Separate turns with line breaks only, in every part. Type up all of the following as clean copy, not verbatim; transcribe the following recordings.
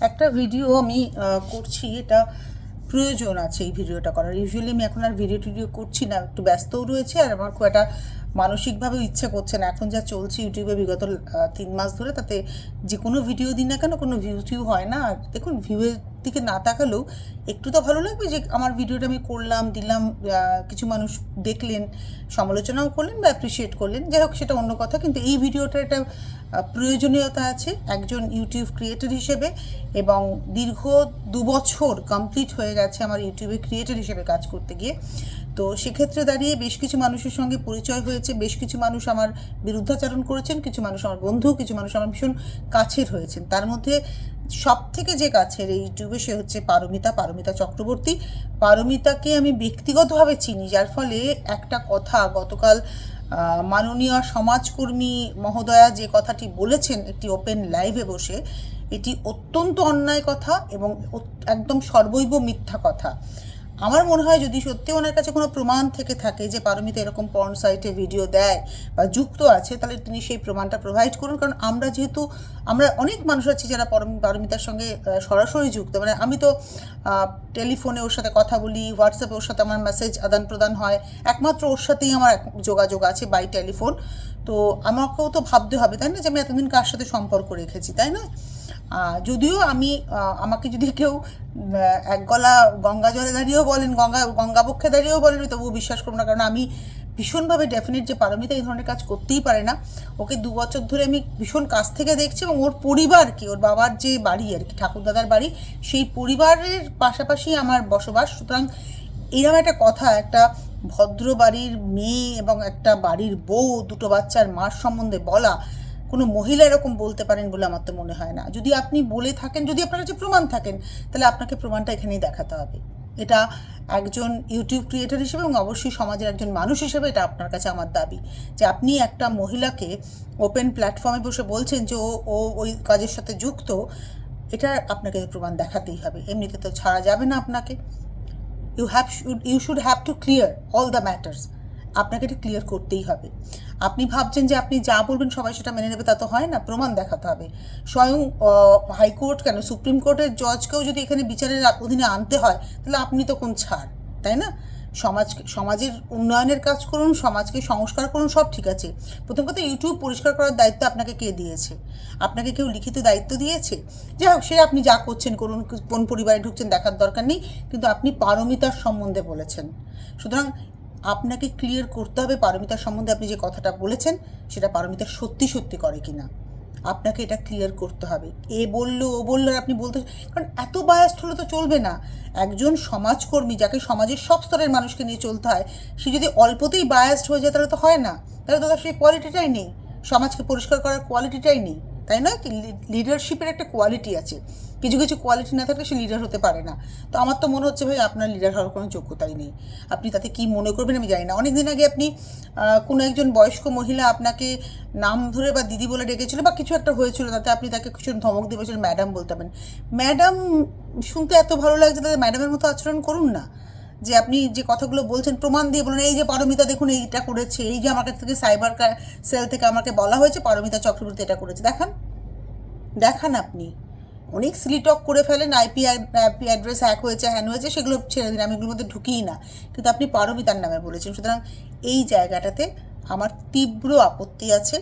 একটা ভিডিও আমি করছি, এটা প্রয়োজন আছে এই ভিডিওটা করার। ইউজুয়ালি আমি এখন আর ভিডিও করছি না, একটু ব্যস্তও রয়েছে, আর আমার খুব একটা মানসিকভাবেও ইচ্ছে করছে না। এখন যা চলছে ইউটিউবে বিগত 3 মাস ধরে, তাতে যে কোনো ভিডিও দিন না কেন কোনো ভিউ হয় না। আর দেখুন, ভিউয়ের দিকে না তাকালেও একটু তো ভালো লাগবে যে আমার ভিডিওটা আমি করলাম, দিলাম, কিছু মানুষ দেখলেন, সমালোচনাও করলেন বা অ্যাপ্রিসিয়েট করলেন। যাই হোক, সেটা অন্য কথা। কিন্তু এই ভিডিওটার একটা প্রয়োজনীয়তা আছে একজন ইউটিউব ক্রিয়েটর হিসেবে, এবং দীর্ঘ 2 বছর কমপ্লিট হয়ে গেছে আমার ইউটিউবে ক্রিয়েটর হিসেবে কাজ করতে গিয়ে। তো সেক্ষেত্রে দাঁড়িয়ে বেশ কিছু মানুষের সঙ্গে পরিচয় হয়েছে, বেশ কিছু মানুষ আমার বিরুদ্ধাচরণ করেছেন, কিছু মানুষ আমার বন্ধু, কিছু মানুষ আমার ভীষণ কাছের হয়েছেন। তার মধ্যে সব থেকে যে কাছের এই ইউটিউবে, সে হচ্ছে পারমিতা চক্রবর্তী। পারমিতাকে আমি ব্যক্তিগতভাবে চিনি, যার ফলে একটা কথা গতকাল মাননীয় সমাজকর্মী মহোদয়া যে কথাটি বলেছেন একটি ওপেন লাইভে বসে, এটি অত্যন্ত অন্যায় কথা এবং একদম সর্বৈব মিথ্যা কথা। আমার মনে হয় যদি সত্যি ওনার কাছে কোনো প্রমাণ থেকে থাকে যে পারমিতা এরকম পর্ন সাইটে ভিডিও দেয় বা যুক্ত আছে, তাহলে তিনি সেই প্রমাণটা প্রোভাইড করুন। কারণ আমরা অনেক মানুষ আছি যারা পারমিতার সঙ্গে সরাসরি যুক্ত। মানে আমি তো টেলিফোনে ওর সাথে কথা বলি, হোয়াটসঅ্যাপে ওর সাথে আমার মেসেজ আদান প্রদান হয়, একমাত্র ওর সাথেই আমার যোগাযোগ আছে বাই টেলিফোন। তো আমাকেও তো ভাবতে হবে, তাই না, যে আমি এতদিন কার সাথে সম্পর্ক রেখেছি, তাই না? যদিও আমাকে যদি কেউ এক গলা গঙ্গা জলে দাঁড়িয়েও বলেন, গঙ্গাবক্ষে দাঁড়িয়েও বলেন, তবুও বিশ্বাস করবো না। কারণ আমি ভীষণভাবে ডেফিনেট যে পারমিতা এই ধরনের কাজ করতেই পারে না। ওকে 2 বছর ধরে আমি ভীষণ কাছ থেকে দেখছি, এবং ওর পরিবারকে, ওর বাবার যে বাড়ি আর কি, ঠাকুরদাদার বাড়ি, সেই পরিবারের পাশাপাশি আমার বসবাস। সুতরাং এরকম একটা কথা, একটা ভদ্র বাড়ির মেয়ে এবং একটা বাড়ির বউ, 2 বাচ্চার মার সম্বন্ধে বলা, কোনো মহিলা এরকম বলতে পারেন বলে আমার তো মনে হয় না। যদি আপনি বলে থাকেন, যদি আপনার কাছে প্রমাণ থাকেন, তাহলে আপনাকে প্রমাণটা এখানেই দেখাতে হবে। এটা একজন ইউটিউব ক্রিয়েটর হিসেবে এবং অবশ্যই সমাজের একজন মানুষ হিসেবে এটা আপনার কাছে আমার দাবি, যে আপনি একটা মহিলাকে ওপেন প্ল্যাটফর্মে বসে বলছেন যে ও ওই কাজের সাথে যুক্ত। এটা আপনাকে প্রমাণ দেখাতেই হবে, এমনিতে তো ছাড়া যাবে না আপনাকে। You should have to clear all the matters. আপনাকে এটা ক্লিয়ার করতেই হবে। আপনি ভাবছেন যে আপনি যা বলবেন সবাই সেটা মেনে নেবে, তা তো হয় না। প্রমাণ দেখাতে হবে। স্বয়ং হাইকোর্ট কেন, সুপ্রিম কোর্টের জজকেও যদি এখানে বিচারের অধীনে আনতে হয়, তাহলে আপনি তো কোন ছাড়, তাই না? সমাজের উন্নয়নের কাজ করুন, সমাজকে সংস্কার করুন, সব ঠিক আছে। প্রথম কথা, ইউটিউব পরিষ্কার করার দায়িত্ব আপনাকে কে দিয়েছে? আপনাকে কেউ লিখিত দায়িত্ব দিয়েছে? যাই হোক, সে আপনি যা করছেন করুন, কোন পরিবারে ঢুকছেন দেখার দরকার নেই। কিন্তু আপনি পারমিতার সম্বন্ধে বলেছেন, সুতরাং আপনাকে ক্লিয়ার করতে হবে পারমিতার সম্বন্ধে আপনি যে কথাটা বলেছেন সেটা পারমিতা সত্যি সত্যি করে কিনা। আপনাকে এটা ক্লিয়ার করতে হবে। এ বললো, ও বললো, আর আপনি বলতে, কারণ এত বায়াসড হলে তো চলবে না। একজন সমাজকর্মী, যাকে সমাজের সব স্তরের মানুষকে নিয়ে চলতে হয়, সে যদি অল্পতেই বায়াসড হয়ে যায়, তাহলে তো হয় না। তাহলে তো তার সেই কোয়ালিটিটাই নেই, সমাজকে পরিষ্কার করার কোয়ালিটিটাই নেই, তাই নয় কি? লিডারশিপের একটা কোয়ালিটি আছে, কিছু কিছু কোয়ালিটি না থাকলে সে লিডার হতে পারে না। তো আমার তো মনে হচ্ছে ভাই আপনার লিডার হওয়ার কোনো যোগ্যতাই নেই। আপনি তাতে কি মনে করবেন আমি জানি না। অনেক দিন আগে আপনি কোনো একজন বয়স্ক মহিলা আপনাকে নাম ধরে বা দিদি বলে ডেকেছিল বা কিছু একটা হয়েছিল, তাতে আপনি তাকে কিছু ধমক দিয়ে বলছিলেন ম্যাডাম বলতে পারেন। ম্যাডাম শুনতে এত ভালো লাগছে, তাদের ম্যাডামের মতো আচরণ করুন না। যে আপনি যে কথাগুলো বলছেন প্রমাণ দিয়ে বলুন, এই যে পারমিতা দেখুন এইটা করেছে, এই যে আমার কাছ থেকে সাইবার সেল থেকে আমাকে বলা হয়েছে পারমিতা চক্রবর্তী এটা করেছে, দেখান আপনি। অনেক সিলি টক করে ফেলেন, আইপি অ্যাড্রেস হ্যাক হয়েছে, হ্যান হয়েছে, সেগুলো ছেড়ে দিন, আমি এগুলোর মধ্যে ঢুকিই না। কিন্তু আপনি পারমিতার নামে বলেছেন, সুতরাং এই জায়গাটাতে আমার তীব্র আপত্তি আছে।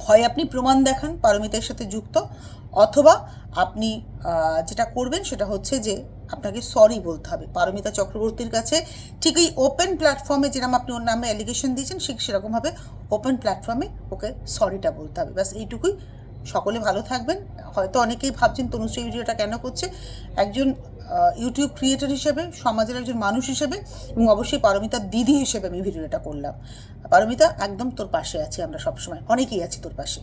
হয় আপনি প্রমাণ দেখান পারমিতার সাথে যুক্ত, অথবা আপনি যেটা করবেন সেটা হচ্ছে যে আপনাকে সরি বলতে হবে পারমিতা চক্রবর্তীর কাছে। ঠিক এই ওপেন প্ল্যাটফর্মে যেরকম আপনি ওর নামে অ্যালিগেশন দিয়েছেন, ঠিক সেরকমভাবে ওপেন প্ল্যাটফর্মে ওকে সরিটা বলতে হবে। ব্যাস এইটুকুই। সকলে ভালো থাকবেন। হয়তো অনেকেই ভাবছেন তনুশ্রী ভিডিওটা কেন করছে। একজন ইউটিউব ক্রিয়েটর হিসেবে, সমাজের একজন মানুষ হিসেবে, এবং অবশ্যই পারমিতার দিদি হিসেবে আমি ভিডিওটা করলাম। পারমিতা, একদম তোর পাশে আছি আমরা সবসময়, অনেকেই আছি তোর পাশে।